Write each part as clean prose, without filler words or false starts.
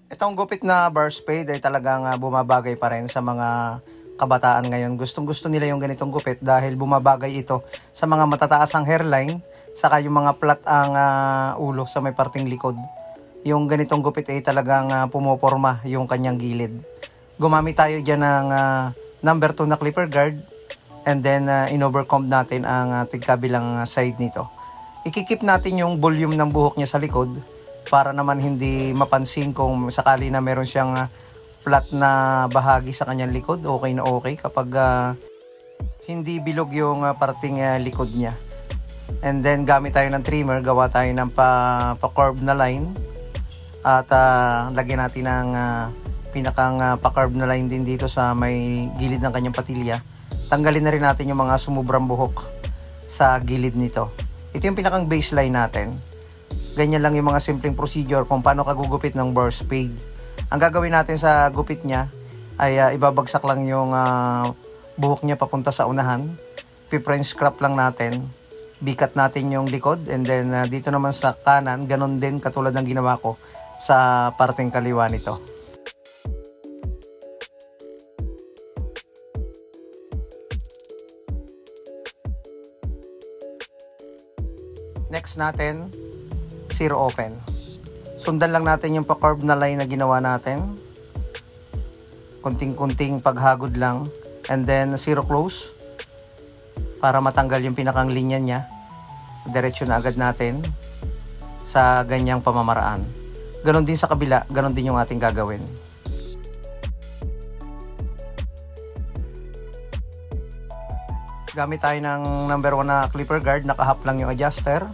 Itong gupit na bar spade ay talagang bumabagay pa rin sa mga kabataan ngayon. Gustong-gusto nila yung ganitong gupit dahil bumabagay ito sa mga matataas ang hairline, saka yung mga flat ang ulo sa may parting likod. Yung ganitong gupit ay talagang pumoporma yung kanyang gilid. Gumamit tayo dyan ng number 2 na clipper guard, and then in-overcomb natin ang tigkabilang side nito. Ikikip natin yung volume ng buhok niya sa likod para naman hindi mapansin kung sakali na meron siyang flat na bahagi sa kanyang likod. Okay na okay kapag hindi bilog yung parting likod niya. And then gamit tayo ng trimmer, gawa tayo ng pa-curve na line, at lagyan natin ng pinakang pa-curve na line din dito sa may gilid ng kanyang patilya. Tanggalin na rin natin yung mga sumubrang buhok sa gilid nito. Ito yung pinakang baseline natin. Ganyan lang yung mga simpleng procedure kung paano kagugupit ng bar spade. Ang gagawin natin sa gupit niya ay ibabagsak lang yung buhok niya papunta sa unahan. French scrap lang natin. Bikat natin yung likod, and then dito naman sa kanan, ganun din katulad ng ginawa ko sa parteng kaliwa nito. Next natin, zero open. Sundan lang natin yung pa-curve na line na ginawa natin. Kunting-kunting paghagod lang. And then zero close para matanggal yung pinakang linya niya. Diretso na agad natin sa ganyang pamamaraan. Ganon din sa kabila, ganon din yung ating gagawin. Gamit tayo ng number 1 na clipper guard, nakahap lang yung adjuster.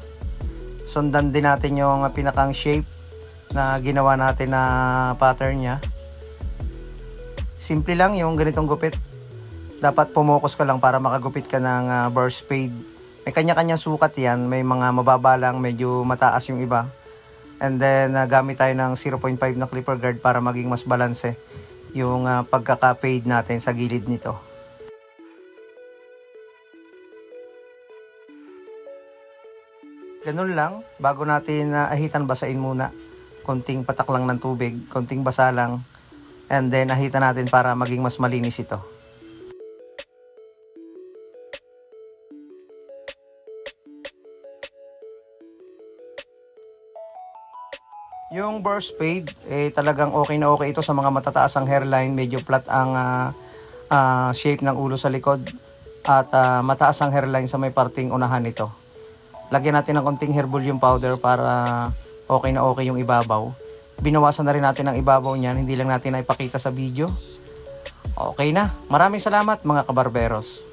Sundan din natin yung pinakang shape na ginawa natin na pattern niya. Simple lang yung ganitong gupit. Dapat pumokus ka lang para makagupit ka ng bar spade. May kanya-kanyang sukat yan. May mga mababa lang, medyo mataas yung iba. And then gamit tayo ng 0.5 na clipper guard para maging mas balanse yung pagkaka-fade natin sa gilid nito. Ganun lang, bago natin ahitan, basain muna. Konting patak lang ng tubig, konting basa lang. And then ahitan natin para maging mas malinis ito. Yung bar spade, talagang okay na okay ito sa mga matataas ang hairline, medyo flat ang shape ng ulo sa likod, at mataas ang hairline sa may parting unahan nito. Lagyan natin ng konting hair volume powder para okay na okay yung ibabaw. Binawasan na rin natin ang ibabaw niyan, hindi lang natin na ipakita sa video. Okay na. Maraming salamat mga kabarberos.